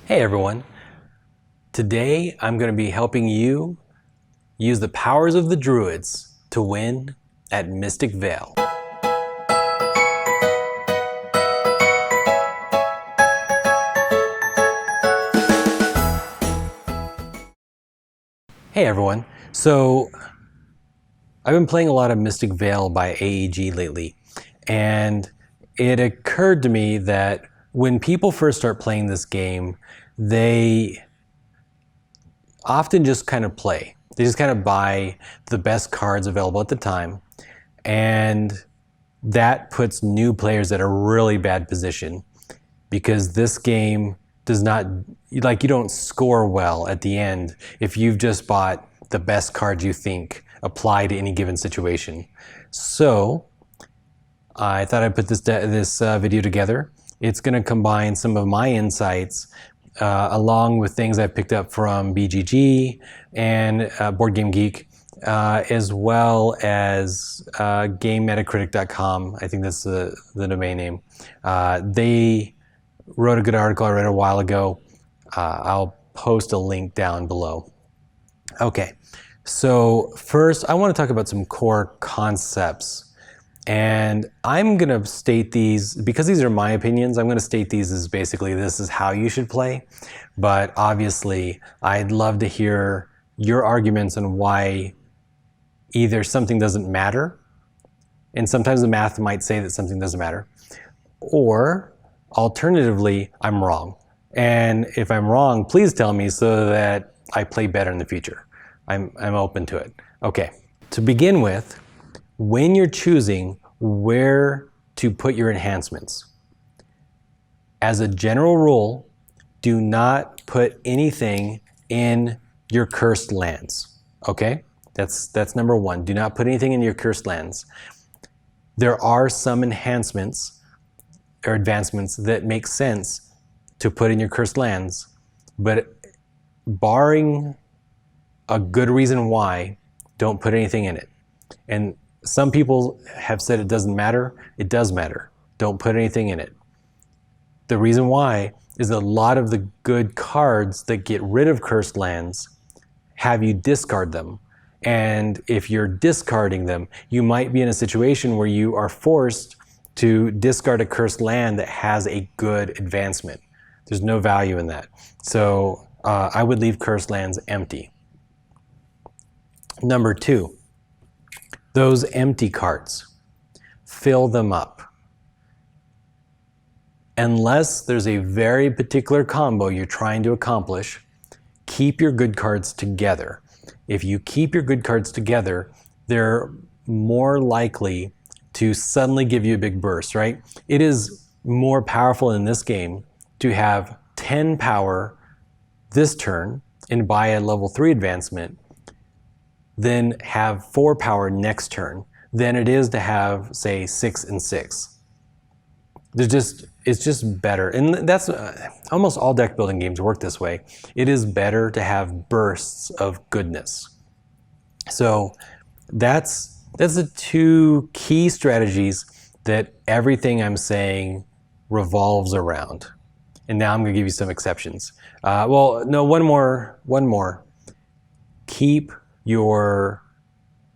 Hey everyone, today I'm going to be helping you use the powers of the druids to win at Mystic Vale. Hey everyone, so I've been playing a lot of Mystic Vale by AEG lately, and it occurred to me that when people first start playing this game, they often just kind of play. They just kind of buy the best cards available at the time, and that puts new players at a really bad position because this game does not, like, you don't score well at the end if you've just bought the best cards you think apply to any given situation. So I thought I'd put this video together. It's going to combine some of my insights along with things I picked up from BGG and Board Game Geek, as well as GameMetacritic.com. I think that's the domain name. They wrote a good article I read a while ago. I'll post a link down below. Okay, so first I want to talk about some core concepts. And I'm going to state these, because these are my opinions, I'm going to state these as basically this is how you should play. But obviously, I'd love to hear your arguments on why either something doesn't matter, and sometimes the math might say that something doesn't matter, or alternatively, I'm wrong. And if I'm wrong, please tell me so that I play better in the future. I'm open to it. Okay, to begin with, when you're choosing where to put your enhancements, as a general rule, do not put anything in your cursed lands, okay? That's number one. Do not put anything in your cursed lands. There are some enhancements or advancements that make sense to put in your cursed lands, but barring a good reason why, don't put anything in it. And some people have said it doesn't matter. It does matter. Don't put anything in it. The reason why is a lot of the good cards that get rid of cursed lands have you discard them. And if you're discarding them, you might be in a situation where you are forced to discard a cursed land that has a good advancement. There's no value in that. So I would leave cursed lands empty. Number two, those empty cards, fill them up. Unless there's a very particular combo you're trying to accomplish, keep your good cards together. If you keep your good cards together, they're more likely to suddenly give you a big burst, right? It is more powerful in this game to have 10 power this turn and buy a level 3 advancement than have 4 power next turn than it is to have, say, 6 and 6. It's just better. And that's almost all deck building games work this way. It is better to have bursts of goodness. So that's the two key strategies that everything I'm saying revolves around. And now I'm going to give you some exceptions. Well, no, one more. Keep your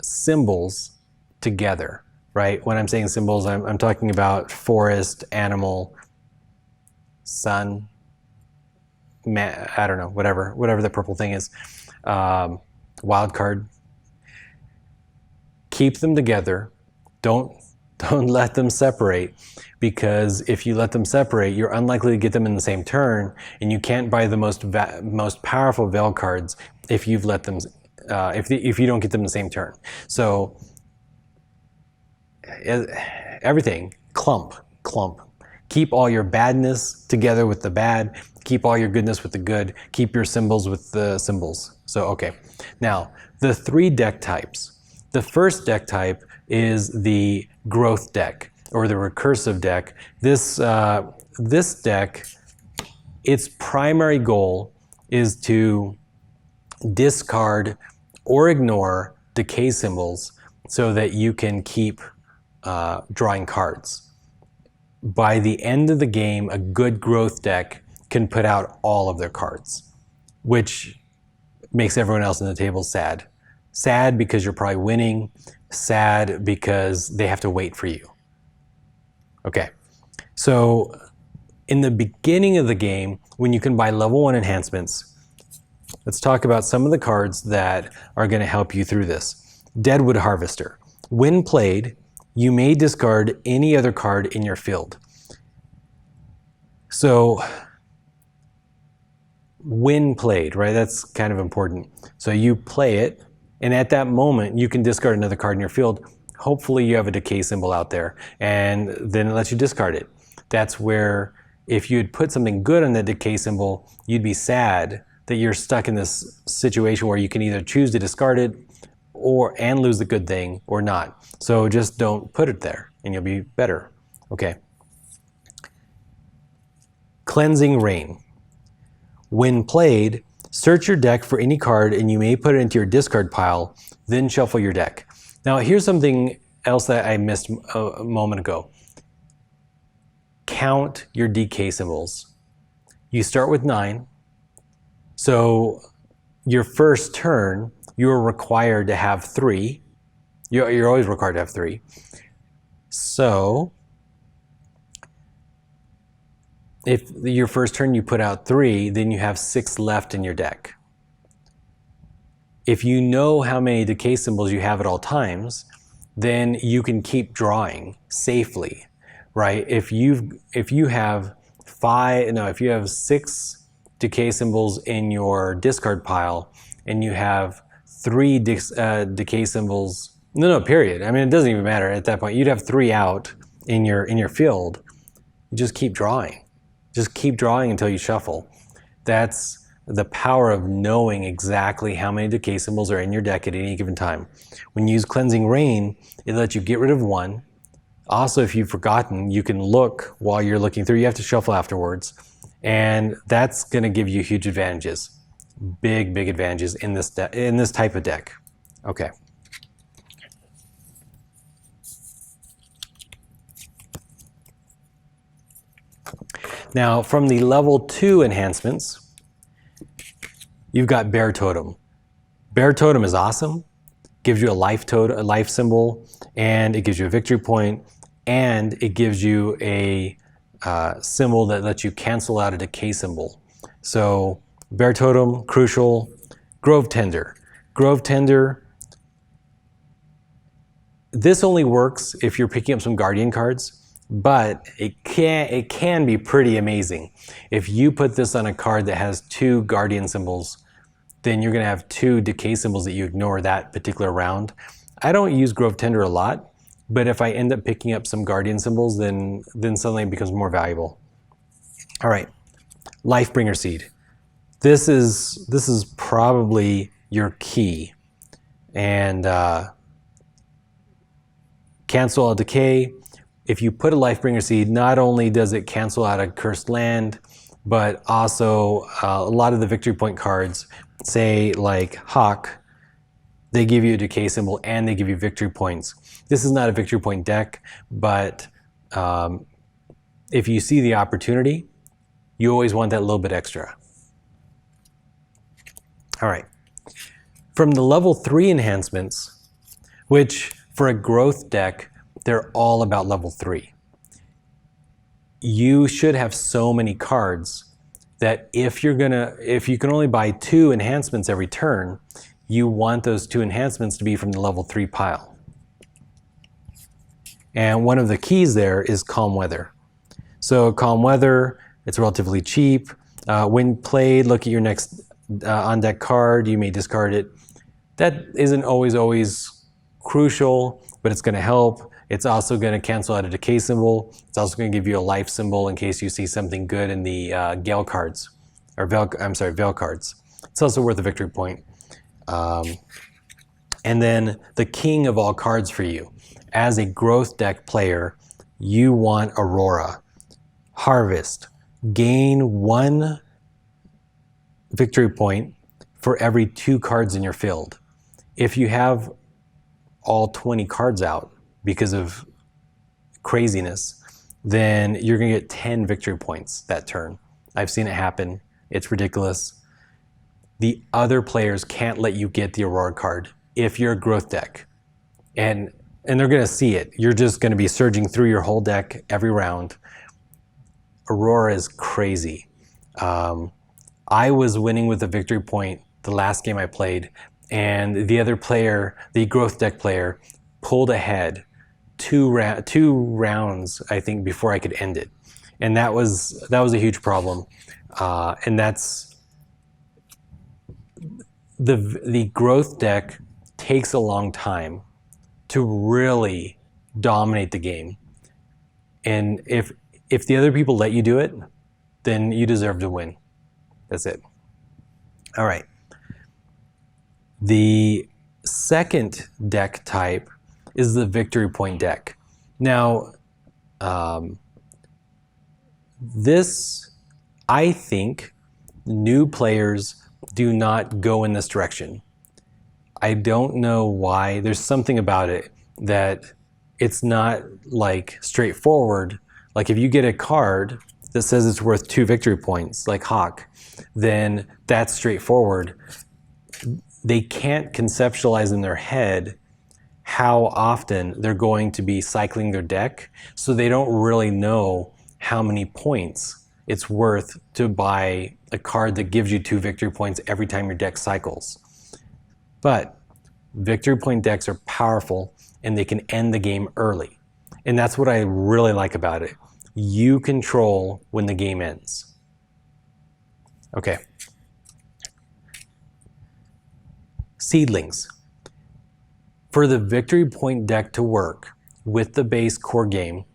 symbols together, right? When I'm saying symbols, I'm talking about forest, animal, sun, I don't know, whatever the purple thing is, wild card. Keep them together. Don't let them separate, because if you let them separate, you're unlikely to get them in the same turn, and you can't buy the most powerful Veil cards if you've let them. If you don't get them the same turn. So everything, clump. Keep all your badness together with the bad. Keep all your goodness with the good. Keep your symbols with the symbols. So, okay. Now, the 3 deck types. The first deck type is the growth deck, or the recursive deck. This deck, its primary goal is to discard or ignore decay symbols so that you can keep drawing cards. By the end of the game, a good growth deck can put out all of their cards, which makes everyone else on the table sad. Sad because you're probably winning, sad because they have to wait for you. Okay, so in the beginning of the game, when you can buy level 1 enhancements, let's talk about some of the cards that are going to help you through this. Deadwood Harvester. When played, you may discard any other card in your field. So when played, right? That's kind of important. So you play it, and at that moment, you can discard another card in your field. Hopefully you have a decay symbol out there, and then it lets you discard it. That's where if you had put something good on that decay symbol, you'd be sad that you're stuck in this situation where you can either choose to discard it and lose the good thing or not. So just don't put it there and you'll be better. Okay. Cleansing Rain. When played, search your deck for any card and you may put it into your discard pile, then shuffle your deck. Now here's something else that I missed a moment ago. Count your decay symbols. You start with 9. So your first turn, you're required to have 3. You're always required to have 3. So if your first turn you put out 3, then you have 6 left in your deck. If you know how many decay symbols you have at all times, then you can keep drawing safely, right? If you have 6 decay symbols in your discard pile and you have 3 decay symbols, period. I mean, it doesn't even matter at that point. You'd have 3 out in your field. You just keep drawing. Just keep drawing until you shuffle. That's the power of knowing exactly how many decay symbols are in your deck at any given time. When you use Cleansing Rain, it lets you get rid of 1. Also, if you've forgotten, you can look while you're looking through. You have to shuffle afterwards. And that's going to give you huge advantages. Big advantages in this type of deck. Okay. Now, from the level 2 enhancements, you've got Bear Totem. Bear Totem is awesome. Gives you a life symbol, and it gives you a victory point, and it gives you a symbol that lets you cancel out a decay symbol. So Bear Totem, crucial. Grove Tender. Grove Tender, this only works if you're picking up some Guardian cards, but it can be pretty amazing. If you put this on a card that has 2 Guardian symbols, then you're going to have 2 decay symbols that you ignore that particular round. I don't use Grove Tender a lot, but if I end up picking up some Guardian symbols, then suddenly it becomes more valuable. All right, Lifebringer Seed. This is probably your key. And cancel a decay. If you put a Lifebringer Seed, not only does it cancel out a cursed land, but also a lot of the victory point cards, say like Hawk, they give you a decay symbol and they give you victory points. This is not a victory point deck, but if you see the opportunity, you always want that little bit extra. All right. From the level 3 enhancements, which for a growth deck, they're all about level 3. You should have so many cards that if you can only buy 2 enhancements every turn, you want those 2 enhancements to be from the level 3 pile. And one of the keys there is Calm Weather. So Calm Weather, it's relatively cheap. When played, look at your next on-deck card. You may discard it. That isn't always crucial, but it's going to help. It's also going to cancel out a decay symbol. It's also going to give you a life symbol in case you see something good in the Gale cards, or Veil cards. It's also worth a victory point. And then the king of all cards for you. As a growth deck player, you want Aurora. Harvest. Gain 1 victory point for every 2 cards in your field. If you have all 20 cards out because of craziness, then you're going to get 10 victory points that turn. I've seen it happen. It's ridiculous. The other players can't let you get the Aurora card if you're a growth deck. And they're going to see it. You're just going to be surging through your whole deck every round. Aurora is crazy. I was winning with a victory point the last game I played, and the other player, the growth deck player, pulled ahead two rounds, I think, before I could end it. And that was a huge problem. And that's the growth deck takes a long time to really dominate the game. And if the other people let you do it, then you deserve to win. That's it. All right. The second deck type is the victory point deck. Now, this, I think, new players do not go in this direction. I don't know why. There's something about it that it's not like straightforward. Like if you get a card that says it's worth 2 victory points, like Hawk, then that's straightforward. They can't conceptualize in their head how often they're going to be cycling their deck, so they don't really know how many points it's worth to buy a card that gives you 2 victory points every time your deck cycles. But victory point decks are powerful and they can end the game early. And that's what I really like about it. You control when the game ends. Okay. Seedlings. For the victory point deck to work with the base core game,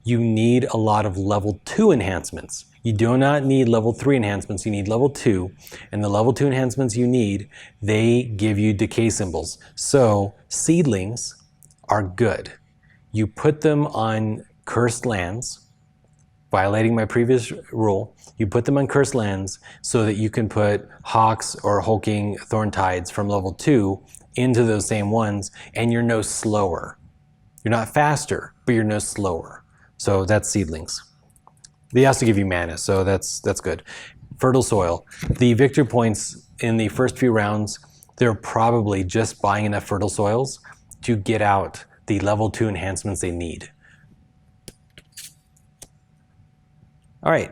you need a lot of level 2 enhancements. You do not need level 3 enhancements, you need level 2. And the level 2 enhancements you need, they give you decay symbols. So seedlings are good. You put them on cursed lands, violating my previous rule. You put them on cursed lands so that you can put Hawks or Hulking Thorn Tides from level 2 into those same ones, and you're no slower. You're not faster, but you're no slower. So that's seedlings. They also give you mana, so that's good. Fertile soil. The victory points in the first few rounds, they're probably just buying enough fertile soils to get out the level 2 enhancements they need. All right.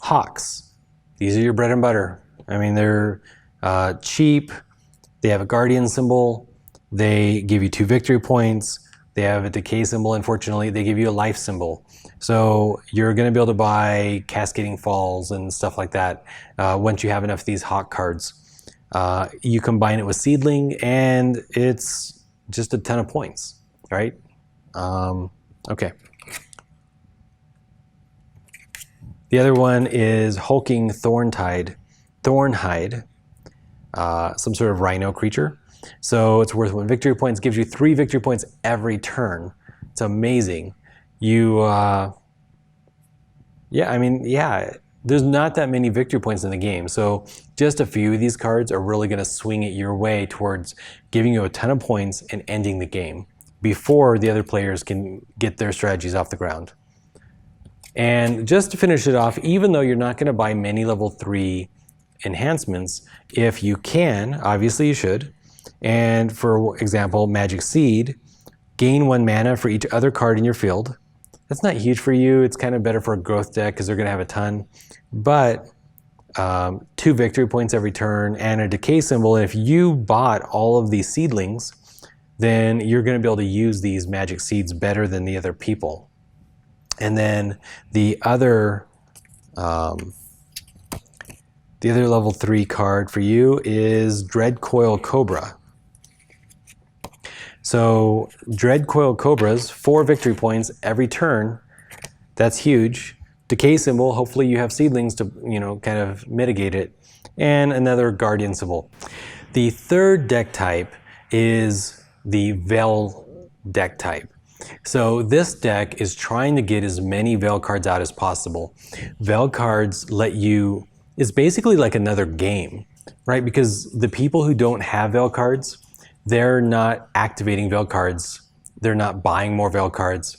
Hawks. These are your bread and butter. I mean, they're cheap. They have a guardian symbol. They give you 2 victory points. They have a decay symbol. Unfortunately, they give you a life symbol. So you're going to be able to buy Cascading Falls and stuff like that once you have enough of these Hawk cards. You combine it with Seedling, and it's just a ton of points, right? Okay. The other one is Hulking Thornhide, some sort of rhino creature. So it's worth 1 victory points, gives you 3 victory points every turn. It's amazing. Yeah, there's not that many victory points in the game. So just a few of these cards are really gonna swing it your way towards giving you a ton of points and ending the game before the other players can get their strategies off the ground. And just to finish it off, even though you're not gonna buy many level 3 enhancements, if you can, obviously you should. And for example, Magic Seed, gain 1 mana for each other card in your field. That's not huge for you. It's kind of better for a growth deck because they're going to have a ton. But 2 victory points every turn and a decay symbol. And if you bought all of these seedlings, then you're going to be able to use these magic seeds better than the other people. And then the other level 3 card for you is Dreadcoil Cobra. So Dreadcoil Cobras, 4 victory points every turn. That's huge. Decay symbol, hopefully you have seedlings to, kind of mitigate it. And another guardian symbol. The third deck type is the Vale deck type. So this deck is trying to get as many Vale cards out as possible. Vale cards it's basically like another game, right? Because the people who don't have Vale cards, they're not activating Vale cards. They're not buying more Vale cards.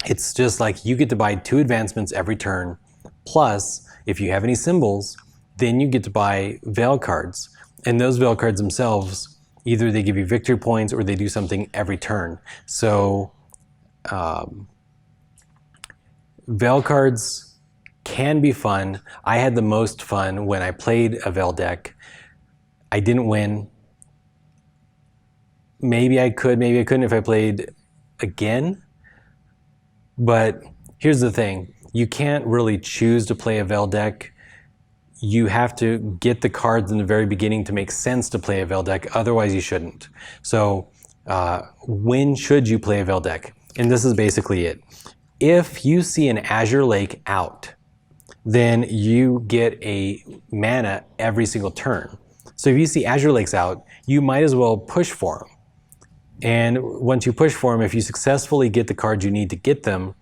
It's just like you get to buy 2 advancements every turn, plus if you have any symbols, then you get to buy Vale cards. And those Vale cards themselves, either they give you victory points or they do something every turn. So Vale cards can be fun. I had the most fun when I played a Vale deck. I didn't win. Maybe I could, maybe I couldn't if I played again. But here's the thing. You can't really choose to play a Vale deck. You have to get the cards in the very beginning to make sense to play a Vale deck. Otherwise, you shouldn't. So when should you play a Vale deck? And this is basically it. If you see an Azure Lake out, then you get a mana every single turn. So if you see Azure Lakes out, you might as well push for them. And once you push for them, if you successfully get the cards you need to get them,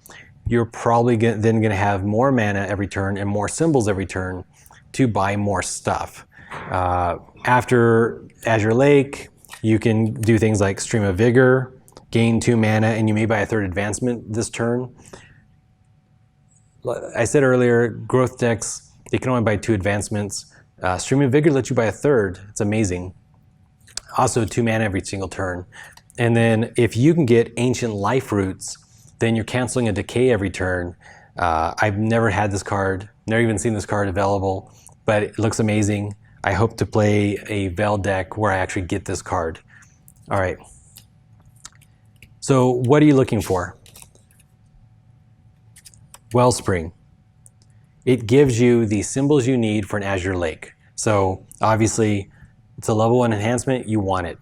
you're probably then going to have more mana every turn and more symbols every turn to buy more stuff. After Azure Lake, you can do things like Stream of Vigor, gain 2 mana, and you may buy a 3rd advancement this turn. I said earlier, growth decks, they can only buy 2 advancements. Stream of Vigor lets you buy a 3rd. It's amazing. Also 2 mana every single turn. And then if you can get Ancient Life Roots, then you're canceling a decay every turn. I've never had this card, never even seen this card available, but it looks amazing. I hope to play a Vale deck where I actually get this card. All right. So what are you looking for? Wellspring. It gives you the symbols you need for an Azure Lake. So obviously, it's a level 1 enhancement, you want it.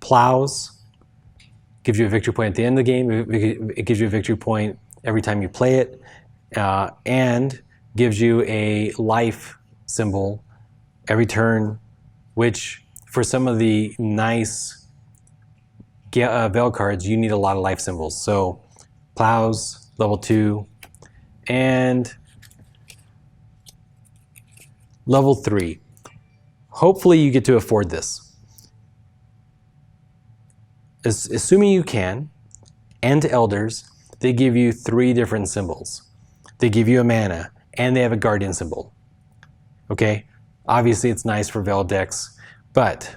Plows gives you a victory point at the end of the game. It gives you a victory point every time you play it, and gives you a life symbol every turn, which for some of the nice Vale cards, you need a lot of life symbols. So Plows, level 2, and level 3. Hopefully you get to afford this. Assuming you can, and Elders, they give you 3 different symbols. They give you a mana, and they have a Guardian symbol. Okay, obviously it's nice for Vale decks, but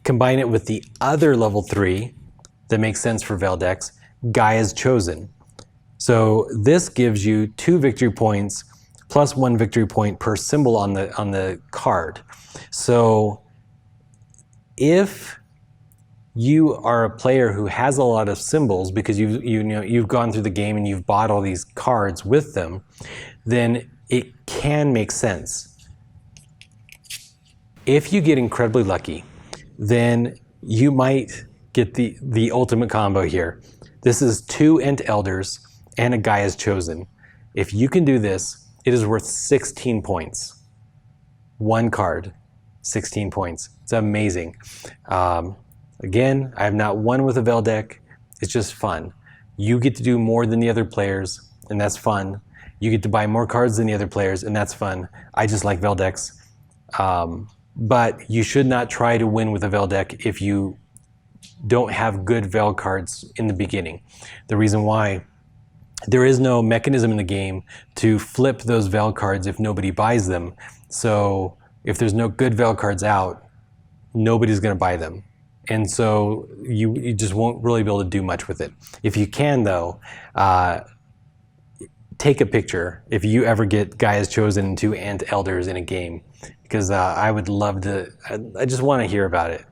combine it with the other level 3 that makes sense for Vale decks, Gaia's Chosen. So this gives you 2 victory points plus 1 victory point per symbol on the card. So if you are a player who has a lot of symbols because you've gone through the game and you've bought all these cards with them, then it can make sense. If you get incredibly lucky, then you might get the ultimate combo here. This is 2 Ent Elders and a Gaia's Chosen. If you can do this, it is worth 16 points. 1 card, 16 points. It's amazing. Again, I have not won with a Vale deck. It's just fun. You get to do more than the other players, and that's fun. You get to buy more cards than the other players, and that's fun. I just like Vale decks. But you should not try to win with a Vale deck if you don't have good Vale cards in the beginning. The reason why, there is no mechanism in the game to flip those Vale cards if nobody buys them. So if there's no good Vale cards out, nobody's going to buy them. And so you just won't really be able to do much with it. If you can, though, take a picture if you ever get Gaia's Chosen and 2 Ent Elders in a game, because I would love to. I just want to hear about it.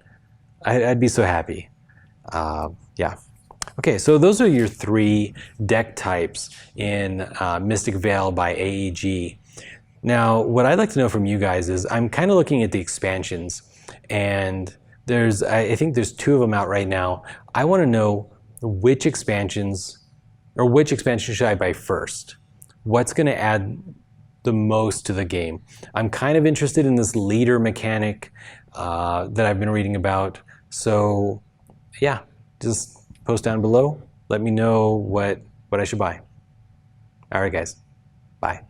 I'd be so happy. Yeah. Okay, so those are your 3 deck types in Mystic Vale by AEG. Now, what I'd like to know from you guys is, I'm kind of looking at the expansions, and I think there's 2 of them out right now. I want to know which expansions, or which expansion should I buy first? What's going to add the most to the game? I'm kind of interested in this leader mechanic that I've been reading about. So yeah, just post down below. Let me know what I should buy. All right, guys. Bye.